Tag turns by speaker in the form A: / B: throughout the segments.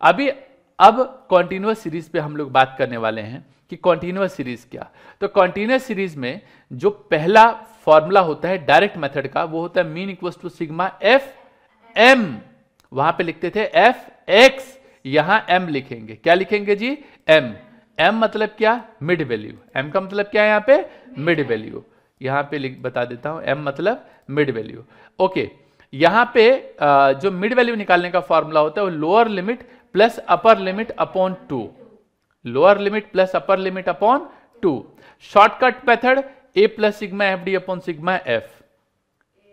A: अब continuous series पे हम लोग बात करने वाले हैं कि कॉन्टिन्यूअस सीरीज क्या। तो कॉन्टिन्यूअस सीरीज में जो पहला फॉर्मूला होता है डायरेक्ट मेथड का, वो होता है mean equals to sigma F M. वहां पे लिखते थे एफ एक्स, यहां एम लिखेंगे। क्या लिखेंगे जी? एम। एम मतलब क्या? Mid value. एम का मतलब क्या है यहाँ पे? Mid value. यहां पे बता देता हूं, एम मतलब मिड वैल्यू। ओके, यहां पे जो मिड वैल्यू निकालने का फॉर्मूला होता है वो lower limit plus upper limit upon 2। Lower limit plus upper limit upon 2। Shortcut method A plus sigma F D upon sigma F.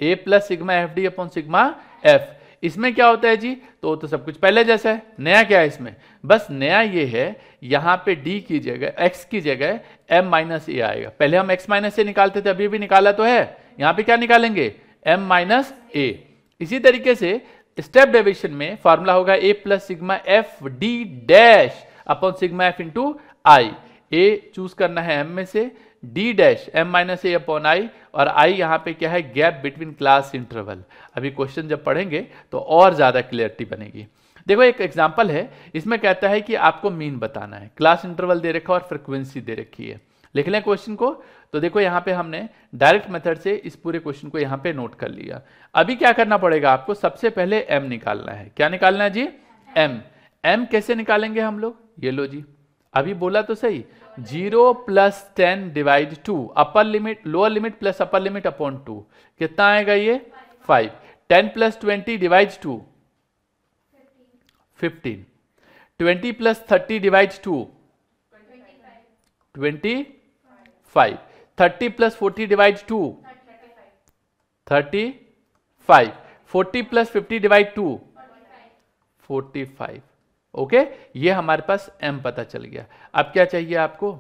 A: A plus sigma F D upon sigma F. इसमें क्या होता है जी? तो सब कुछ पहले जैसा है। नया क्या है इसमें? बस नया ये है, यहां पे डी की जगह, एक्स की जगह एम माइनस ए आएगा। पहले हम एक्स माइनस ए निकालते थे, अभी भी निकाला तो है। यहां पे क्या निकालेंगे? M minus A. इसी तरीके से स्टेप डेविएशन में फॉर्मूला होगा A plus sigma F D dash upon sigma F into I. A choose करना है एम में से, D dash M minus A upon I, और आई यहाँ पे क्या है? Gap between class interval. अभी क्वेश्चन जब पढ़ेंगे तो और ज्यादा क्लियरिटी बनेगी। देखो एक एग्जांपल है, इसमें कहता है कि आपको मीन बताना है, क्लास इंटरवल दे रखा है और फ्रिक्वेंसी दे रखी है। लिख लें क्वेश्चन को। तो देखो यहाँ पे हमने डायरेक्ट मेथड से इस पूरे क्वेश्चन को यहाँ पे नोट कर लिया। अभी क्या करना पड़ेगा आपको? सबसे पहले एम निकालना है। क्या निकालना है जी? एम। एम कैसे निकालेंगे हम लोग? ये लो जी, अभी बोला तो सही, 0 plus 10 divide 2, upper limit lower limit plus upper limit upon 2। कितना आएगा ये? 5। 10 plus 20 divide 2, 15। 20 plus 30 divide 2, 25। 30 plus 40 divide 2, 35। 40 plus 50 divide 2, 45। Okay, ये हमारे पास m पता चल गया। अब क्या चाहिए आपको?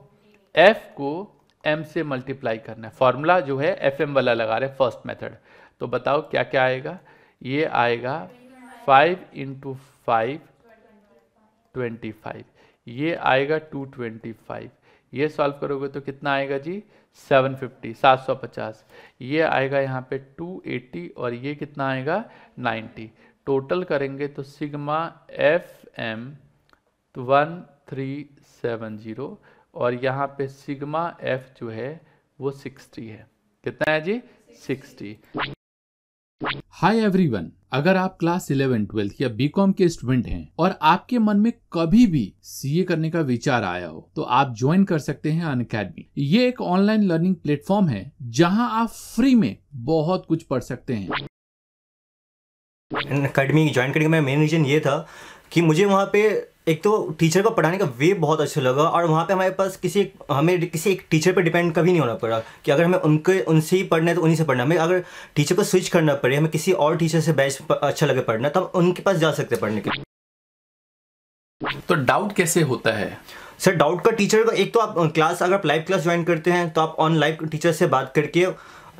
A: f को m से मल्टीप्लाई करना है। फॉर्मूला जो है fm वाला लगा रहे हैं फर्स्ट मेथड। तो बताओ क्या क्या आएगा? ये आएगा 5 इंटू 5 25, ये आएगा 225। ये सॉल्व करोगे तो कितना आएगा जी? 750, 750। ये आएगा यहाँ पे 280, और ये कितना आएगा? 90। टोटल करेंगे तो सिग्मा एफ एम 1370, और यहाँ पे सिग्मा एफ जो है वो 60 है। कितना है जी? 60।
B: हाय एवरीवन, अगर आप क्लास 11, 12 या बीकॉम के स्टूडेंट हैं और आपके मन में कभी भी सीए करने का विचार आया हो तो आप ज्वाइन कर सकते हैं अनअकैडमी। ये एक ऑनलाइन लर्निंग प्लेटफॉर्म है जहां आप फ्री में बहुत कुछ पढ़ सकते हैं।
C: अनअकैडमी ज्वाइन करने का मेरा मेन रीज़न ये था कि मुझे वहाँ पे एक तो टीचर को पढ़ाने का वे बहुत अच्छा लगा, और वहाँ पे हमारे पास हमें किसी एक टीचर पर डिपेंड कभी नहीं होना पड़ा कि अगर हमें उनसे ही पढ़ना है तो उन्हीं से पढ़ना। हमें अगर टीचर को स्विच करना पड़े, हमें किसी और टीचर से बैच अच्छा लगे पढ़ना, तो हम उनके पास जा सकते हैं पढ़ने के लिए।
B: तो डाउट कैसे होता है
C: सर? डाउट का टीचर का, एक तो आप क्लास, अगर आप लाइव क्लास ज्वाइन करते हैं तो आप ऑन लाइव टीचर से बात करके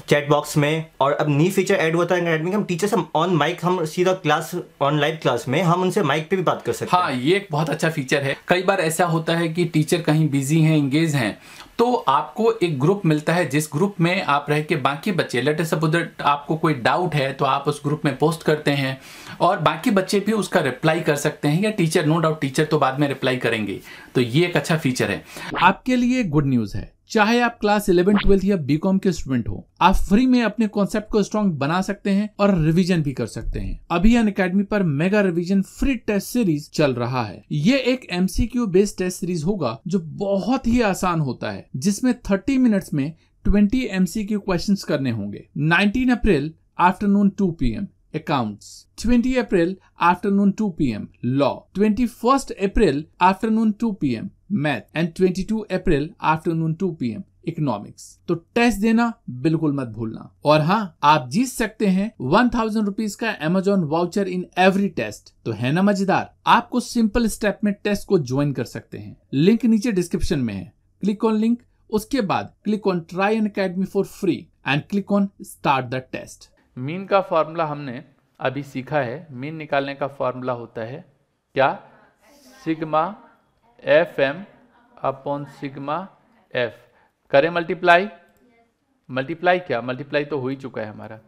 C: चैट बॉक्स में, और अब न्यू फीचर ऐड हुआ था अकेडमी में, हम टीचर से ऑन माइक, हम सीधा क्लास ऑन लाइव क्लास में हम उनसे माइक पे भी बात कर सकते हैं।
B: हाँ, ये एक बहुत अच्छा फीचर है। कई बार ऐसा होता है कि टीचर कहीं बिजी हैं, इंगेज हैं, तो आपको एक ग्रुप मिलता है जिस ग्रुप में आप रह के बाकी बच्चे, लेट अस सपोज आपको कोई डाउट है तो आप उस ग्रुप में पोस्ट करते हैं और बाकी बच्चे भी उसका रिप्लाई कर सकते हैं, या टीचर, नो डाउट टीचर तो बाद में रिप्लाई करेंगे। तो ये एक अच्छा फीचर है। आपके लिए गुड न्यूज है, चाहे आप क्लास 11, 12 या बीकॉम के स्टूडेंट हो, आप फ्री में अपने कॉन्सेप्ट को स्ट्रॉन्ग बना सकते हैं और रिवीजन भी कर सकते हैं। अभी अनअकैडमी पर mega revision free test series चल रहा है। ये एक MCQ बेस्ड टेस्ट सीरीज होगा जो बहुत ही आसान होता है, जिसमें 30 मिनट्स में 20 MCQ क्वेश्चंस करने होंगे। 19 अप्रैल afternoon 2 PM accounts, 20 April afternoon 2 PM law, 21st April afternoon 2 PM math, and 22 April afternoon 2 PM economics. तो टेस्ट देना बिल्कुल मत भूलना। और हाँ, आप जीत सकते हैं 1000 रुपीज का Amazon voucher in every test. तो है ना मजेदार? आपको सिंपल स्टेप में टेस्ट को ज्वाइन कर सकते हैं। लिंक नीचे डिस्क्रिप्शन में है, क्लिक ऑन लिंक, उसके बाद click on try Unacademy for free and click on start the test.
A: Mean का फॉर्मूला हमने अभी सीखा है। मीन निकालने का फॉर्मूला होता है क्या? Sigma F M upon sigma F. करें मल्टीप्लाई? मल्टीप्लाई क्या? मल्टीप्लाई तो हो ही चुका है हमारा।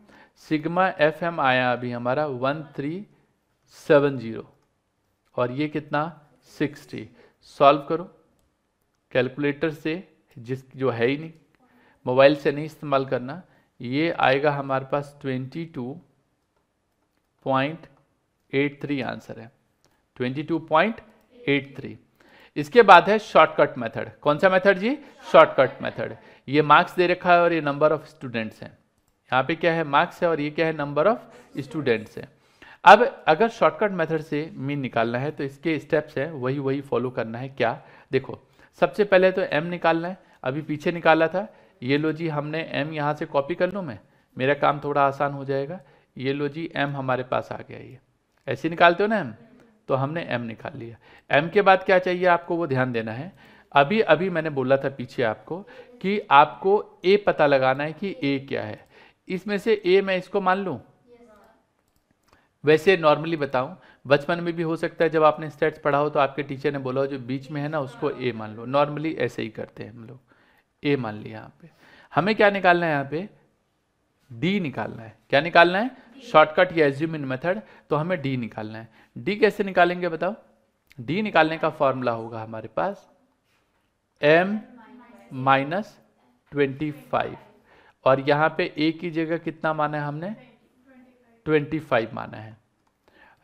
A: सिग्मा एफ एम आया अभी हमारा 1370, और ये कितना 60। सॉल्व करो कैलकुलेटर से, जो है ही नहीं, मोबाइल से नहीं इस्तेमाल करना। ये आएगा हमारे पास 22.83 आंसर है, 22.83। इसके बाद है शॉर्टकट मेथड। कौन सा मेथड जी? Shortcut method. ये मार्क्स दे रखा है और ये नंबर ऑफ स्टूडेंट्स हैं। यहाँ पे क्या है? मार्क्स है और ये क्या है? नंबर ऑफ स्टूडेंट्स है। अब अगर शॉर्टकट मेथड से मीन निकालना है तो इसके स्टेप्स है वही फॉलो करना है। क्या? देखो, सबसे पहले तो m निकालना है। अभी पीछे निकाला था, ये लो जी, हमने m यहाँ से कॉपी कर लूँ मैं, मेरा काम थोड़ा आसान हो जाएगा। ये लो जी, m हमारे पास आ गया। ये ऐसे निकालते हो ना m, तो हमने m निकाल लिया। m के बाद क्या चाहिए आपको, वो ध्यान देना है। अभी मैंने बोला था पीछे आपको कि आपको a पता लगाना है कि a क्या है। इसमें से a मैं इसको मान लूँ? वैसे नॉर्मली बताऊं, बचपन में भी हो सकता है जब आपने स्टैट्स पढ़ा हो तो आपके टीचर ने बोला हो जो बीच में है ना उसको ए मान लो। नॉर्मली ऐसे ही करते हैं हम लोग, ए मान लिया। यहाँ पे हमें क्या निकालना है? यहाँ पे डी निकालना है। क्या निकालना है? शॉर्टकट या एज्यूम इन मेथड, तो हमें डी निकालना है। डी कैसे निकालेंगे बताओ? डी निकालने का फॉर्मूला होगा हमारे पास m माइनस 25, और यहाँ पे a की जगह कितना माना है हमने? 25 माना है।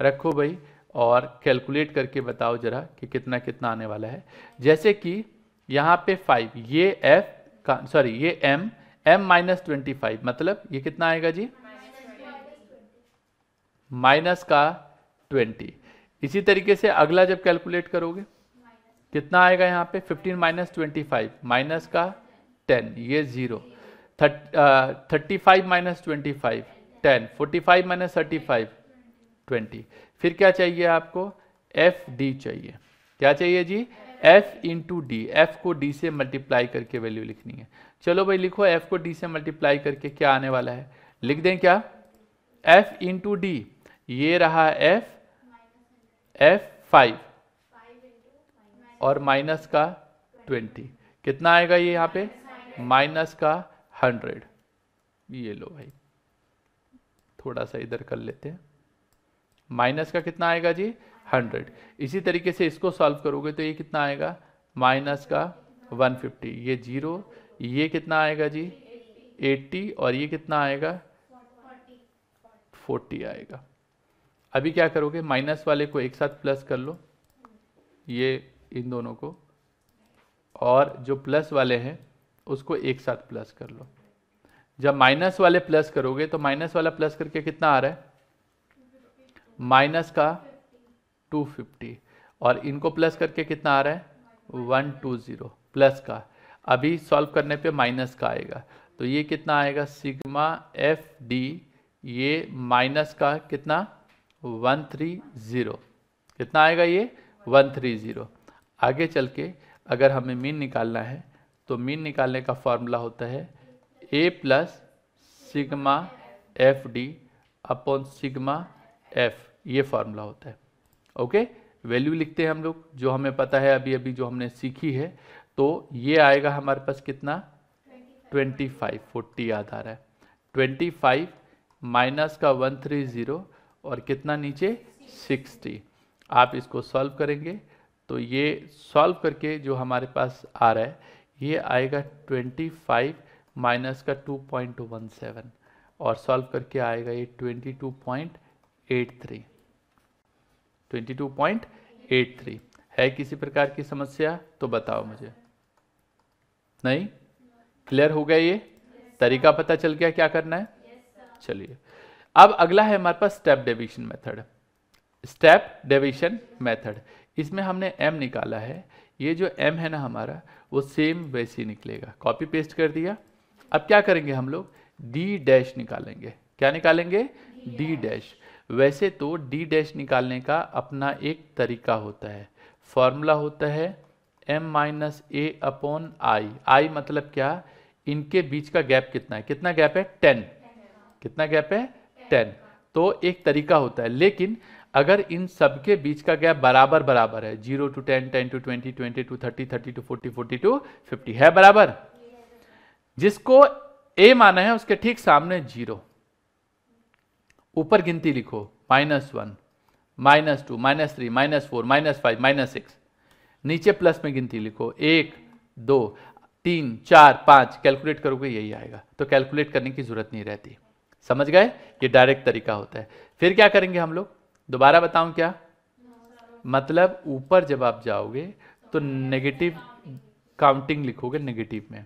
A: रखो भाई और कैलकुलेट करके बताओ जरा कि कितना कितना आने वाला है। जैसे कि यहाँ पे 5, ये f का सॉरी ये m माइनस 25, मतलब ये कितना आएगा जी? माइनस का 20। इसी तरीके से अगला जब कैलकुलेट करोगे कितना आएगा? यहाँ पे 15 माइनस 25 माइनस का 10, ये 0। 35 माइनस 25 10, 45 माइनस 35 20। फिर क्या चाहिए आपको? एफ डी चाहिए। क्या चाहिए जी? f into D. एफ को d से मल्टीप्लाई करके वैल्यू लिखनी है। चलो भाई लिखो, f को d से मल्टीप्लाई करके क्या आने वाला है, लिख दें क्या? f इंटू डी, ये रहा f 5 और माइनस का 20, कितना आएगा ये यहाँ पे? माइनस का 100। ये लो भाई, थोड़ा सा इधर कर लेते हैं। माइनस का कितना आएगा जी? 100। इसी तरीके से इसको सॉल्व करोगे तो ये कितना आएगा? माइनस का 150, ये 0, ये कितना आएगा जी? 80, और ये कितना आएगा? 40 आएगा। अभी क्या करोगे? माइनस वाले को एक साथ प्लस कर लो, ये इन दोनों को, और जो प्लस वाले हैं उसको एक साथ प्लस कर लो। जब माइनस वाले प्लस करोगे तो माइनस वाला प्लस करके कितना आ रहा है? माइनस का 250, और इनको प्लस करके कितना आ रहा है? 120 प्लस का। अभी सॉल्व करने पे माइनस का आएगा, तो ये कितना आएगा? सिग्मा एफ डी, ये माइनस का कितना? 130। कितना आएगा ये? 130। आगे चल के अगर हमें मीन निकालना है तो मीन निकालने का फॉर्मूला होता है a plus sigma F D upon sigma F, ये फॉर्मूला होता है। ओके, वैल्यू लिखते हैं हम लोग जो हमें पता है अभी जो हमने सीखी है। तो ये आएगा हमारे पास कितना? 25, 40 याद आ रहा है। 25 माइनस का 130 और कितना नीचे? 60। आप इसको सॉल्व करेंगे तो ये सॉल्व करके जो हमारे पास आ रहा है ये आएगा 25 माइनस का 2.17, और सॉल्व करके आएगा ये 22.83। 22.83 है। किसी प्रकार की समस्या तो बताओ मुझे। नहीं? क्लियर हो गया? ये तरीका पता चल गया क्या करना है? चलिए, अब अगला है हमारे पास step deviation method. Step deviation method, इसमें हमने m निकाला है। ये जो m है ना हमारा, वो सेम वैसे ही निकलेगा। कॉपी पेस्ट कर दिया। अब क्या करेंगे हम लोग? d डैश निकालेंगे। क्या निकालेंगे? d dash. वैसे तो d डैश निकालने का अपना एक तरीका होता है। फॉर्मूला होता है m minus a upon i। i मतलब क्या? इनके बीच का गैप कितना है? कितना गैप है? 10। कितना गैप है? 10। तो एक तरीका होता है, लेकिन अगर इन सबके बीच का गैप बराबर बराबर है, 0 to 10, 10 to 20, 20 to 30, 30 to 40, 40 to 50 है बराबर, जिसको a माना है उसके ठीक सामने 0, ऊपर गिनती लिखो -1, -2, -3, -4, -5, -6, नीचे प्लस में गिनती लिखो, 1 2 3 4 5, कैलकुलेट करोगे यही आएगा, तो कैलकुलेट करने की जरूरत नहीं रहती। समझ गए? ये डायरेक्ट तरीका होता है। फिर क्या करेंगे हम लोग, दोबारा बताऊं क्या? मतलब ऊपर जब आप जाओगे तो नेगेटिव काउंटिंग लिखोगे नेगेटिव में,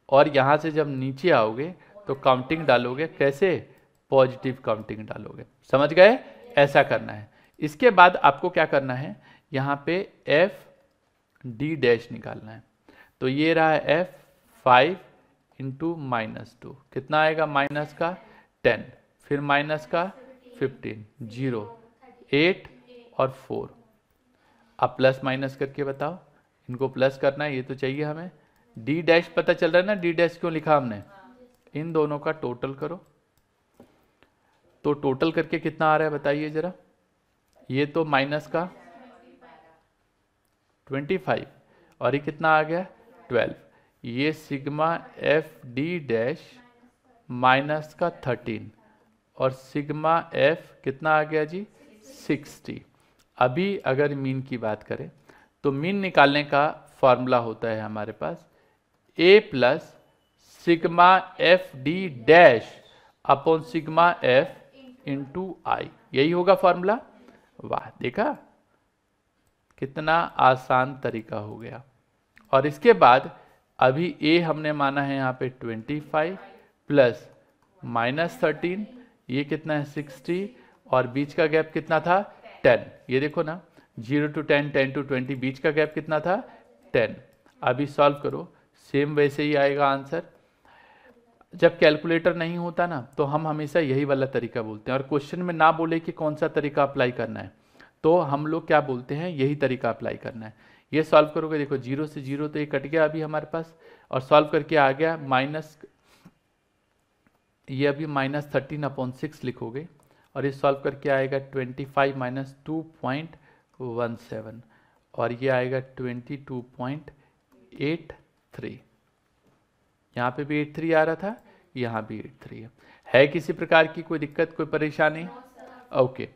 A: और यहां से जब नीचे आओगे तो काउंटिंग डालोगे, कैसे? पॉजिटिव काउंटिंग डालोगे। समझ गए? ऐसा करना है। इसके बाद आपको क्या करना है, यहां पे एफ डी डैश निकालना है। तो ये रहा एफ 5 इंटू -2, कितना आएगा? माइनस का 10, फिर माइनस का 15, 0 8 और 4। अब प्लस माइनस करके बताओ, इनको प्लस करना है, ये तो चाहिए हमें। डी डैश पता चल रहा है ना, डी डैश क्यों लिखा हमने? इन दोनों का टोटल करो, तो टोटल करके कितना आ रहा है बताइए जरा। ये तो माइनस का 25 और ये कितना आ गया? 12। ये sigma F D dash minus का 13 और सिग्मा एफ कितना आ गया जी? 60। अभी अगर मीन की बात करें तो मीन निकालने का फॉर्मूला होता है हमारे पास A plus sigma F D dash upon sigma F into I, यही होगा फॉर्मूला। वाह, देखा कितना आसान तरीका हो गया। और इसके बाद अभी ए हमने माना है यहाँ पे 25 प्लस -13, ये कितना है? 60, और बीच का गैप कितना था? 10। ये देखो ना, 0 to 10, 10 to 20, बीच का गैप कितना था? 10। अभी सॉल्व करो, सेम वैसे ही आएगा आंसर। जब कैलकुलेटर नहीं होता ना तो हम हमेशा यही वाला तरीका बोलते हैं, और क्वेश्चन में ना बोले कि कौन सा तरीका अप्लाई करना है तो हम लोग क्या बोलते हैं, यही तरीका अप्लाई करना है। ये सॉल्व करोगे, देखो 0 से 0 तो ये कट गया अभी हमारे पास, और सॉल्व करके आ गया माइनस, ये अभी -13/6 लिखोगे, और ये सॉल्व करके आएगा 25 - 2.17, और ये आएगा 22.83। यहाँ पे भी 83 आ रहा था, यहाँ भी 83 है। किसी प्रकार की कोई दिक्कत, कोई परेशानी? ओके।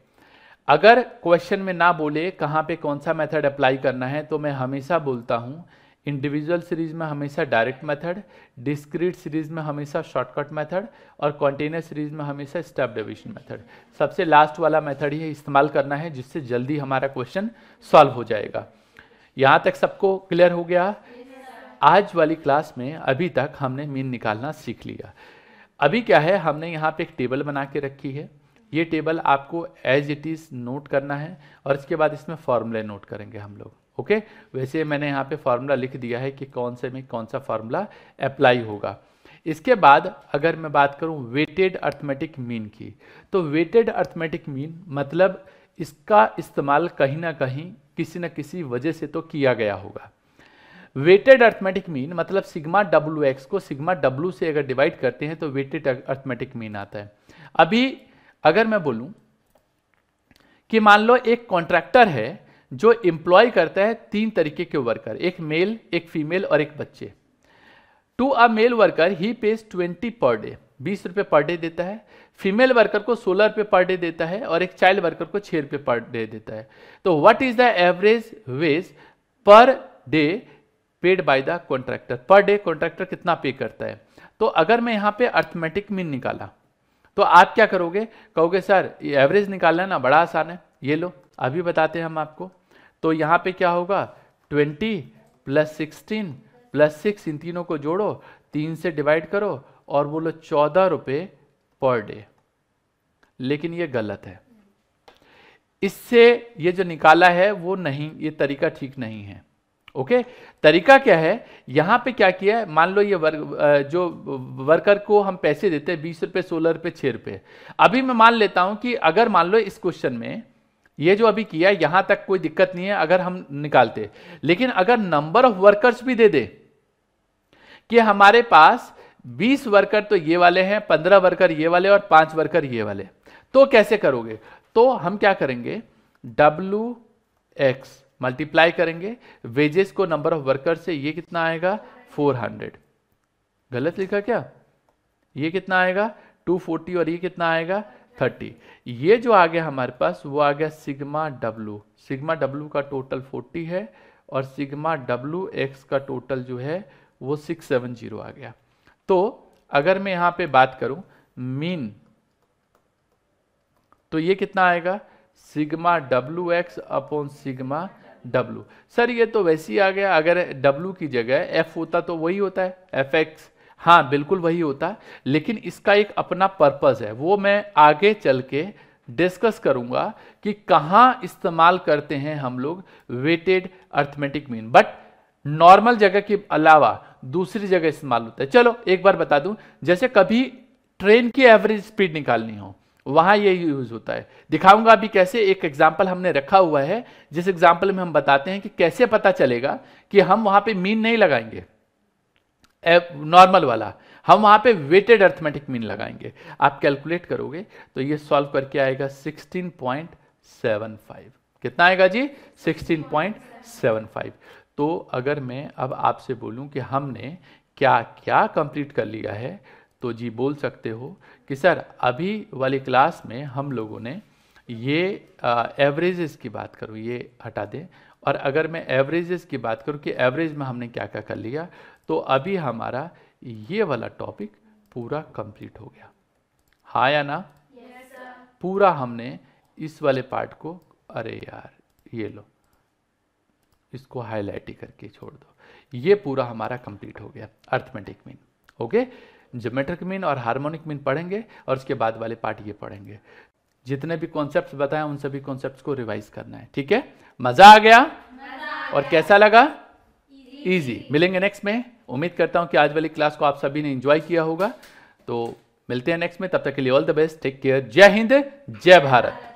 A: अगर क्वेश्चन में ना बोले कहाँ पे कौन सा मेथड अप्लाई करना है तो मैं हमेशा बोलता हूँ इंडिविजुअल सीरीज में हमेशा डायरेक्ट मेथड, डिस्क्रीट सीरीज में हमेशा शॉर्टकट मेथड, और कॉन्टिन्यूअस सीरीज में हमेशा स्टेप डिवीजन मेथड। सबसे लास्ट वाला मेथड ही इस्तेमाल करना है जिससे जल्दी हमारा क्वेश्चन सॉल्व हो जाएगा। यहाँ तक सबको क्लियर हो गया? आज वाली क्लास में अभी तक हमने मीन निकालना सीख लिया। अभी क्या है, हमने यहाँ पे एक टेबल बना के रखी है। ये टेबल आपको एज इट इज नोट करना है, और इसके बाद इसमें फॉर्मूले नोट करेंगे हम लोग। ओके, वैसे मैंने यहाँ पे फॉर्मूला लिख दिया है कि कौन से में कौन सा फॉर्मूला अप्लाई होगा। इसके बाद अगर मैं बात करूँ वेटेड अर्थमेटिक मीन की, तो वेटेड अर्थमेटिक मीन मतलब इसका इस्तेमाल कहीं ना कहीं किसी न किसी वजह से तो किया गया होगा। वेटेड अर्थमेटिक मीन मतलब सिग्मा डब्ल्यू एक्स को सिग्मा डब्ल्यू से अगर डिवाइड करते हैं तो वेटेड अर्थमेटिक मीन आता है। अभी अगर मैं बोलूं कि मान लो एक कॉन्ट्रैक्टर है जो एम्प्लॉय करता है 3 तरीके के वर्कर, एक मेल, एक फीमेल और एक बच्चे। To a male worker he pays 20 per day, 20 रुपए पर डे देता है। फीमेल वर्कर को 16 रुपए पर डे देता है, और एक चाइल्ड वर्कर को 6 रुपए पर डे देता है। तो what is the average wage per day paid by the contractor? Per day contractor कितना पे करता है? तो अगर मैं यहाँ पे अर्थमेटिक मीन निकाला तो आप क्या करोगे, कहोगे सर ये एवरेज निकालना है ना, बड़ा आसान है, ये लो अभी बताते हैं हम आपको। तो यहाँ पे क्या होगा, 20 + 16 + 6, इन तीनों को जोड़ो, 3 से डिवाइड करो और बोलो 14 रुपए पर डे। लेकिन ये गलत है, इससे ये जो निकाला है वो नहीं, ये तरीका ठीक नहीं है। ओके, तरीका क्या है, यहां पे क्या किया है, मान लो ये जो वर्कर को हम पैसे देते हैं 20 रुपए, 16 रुपए, 6 रुपए। अभी मैं मान लेता हूं कि अगर मान लो इस क्वेश्चन में ये जो अभी किया यहां तक कोई दिक्कत नहीं है अगर हम निकालते, लेकिन अगर नंबर ऑफ वर्कर्स भी दे दे कि हमारे पास 20 वर्कर तो ये वाले हैं, 15 वर्कर ये वाले और 5 वर्कर ये वाले, तो कैसे करोगे? तो हम क्या करेंगे, WX मल्टीप्लाई करेंगे वेजेस को नंबर ऑफ वर्कर से, ये कितना आएगा 400। गलत लिखा क्या? ये कितना आएगा 240 और ये कितना आएगा 30। ये जो आ गया हमारे पास वो आ गया सिग्मा डब्लू। सिग्मा डब्लू का टोटल 40 है और सिग्मा डब्लू एक्स का टोटल जो है वो 670 आ गया। तो अगर मैं यहाँ पे बात करूं मीन, तो ये कितना आएगा sigma W x upon sigma W. Sir ये तो वैसे ही आ गया, अगर डब्लू की जगह एफ होता तो वही होता है एफ एक्स। हाँ बिल्कुल वही होता, लेकिन इसका एक अपना पर्पस है, वो मैं आगे चल के डिस्कस करूंगा कि कहाँ इस्तेमाल करते हैं हम लोग weighted arithmetic mean, but normal जगह के अलावा दूसरी जगह इस्तेमाल होता है। चलो एक बार बता दूं, जैसे कभी ट्रेन की एवरेज स्पीड निकालनी हो वहां ये यूज होता है। दिखाऊंगा अभी कैसे, एक एग्जाम्पल हमने रखा हुआ है जिस एग्जाम्पल में हम बताते हैं कि कैसे पता चलेगा कि हम वहां पे मीन नहीं लगाएंगे नॉर्मल वाला, हम वहां पे वेटेड अर्थमेटिक मीन लगाएंगे। आप कैलकुलेट करोगे तो ये सॉल्व करके आएगा 16.75। कितना आएगा जी 16.75। तो अगर मैं अब आपसे बोलूं कि हमने क्या क्या कंप्लीट कर लिया है, तो जी बोल सकते हो कि सर अभी वाली क्लास में हम लोगों ने ये एवरेजेस की बात करूँ, ये हटा दें, और अगर मैं एवरेजेस की बात करूँ कि एवरेज में हमने क्या क्या कर लिया, तो अभी हमारा ये वाला टॉपिक पूरा कंप्लीट हो गया। हाँ या ना? yes, पूरा हमने इस वाले पार्ट को, अरे यार ये लो इसको हाईलाइट ही करके छोड़ दो, ये पूरा हमारा कंप्लीट हो गया arithmetic mean. Okay, geometric mean और हार्मोनिक मीन पढ़ेंगे और उसके बाद वाले पार्ट ये पढ़ेंगे। जितने भी कॉन्सेप्ट्स बताए उन सभी कॉन्सेप्ट्स को रिवाइज करना है, ठीक है? मजा आ गया? और कैसा लगा? इजी। मिलेंगे नेक्स्ट में। उम्मीद करता हूं कि आज वाली क्लास को आप सभी ने एंजॉय किया होगा। तो मिलते हैं नेक्स्ट में, तब तक के लिए all the best, take care, जय हिंद, जय भारत।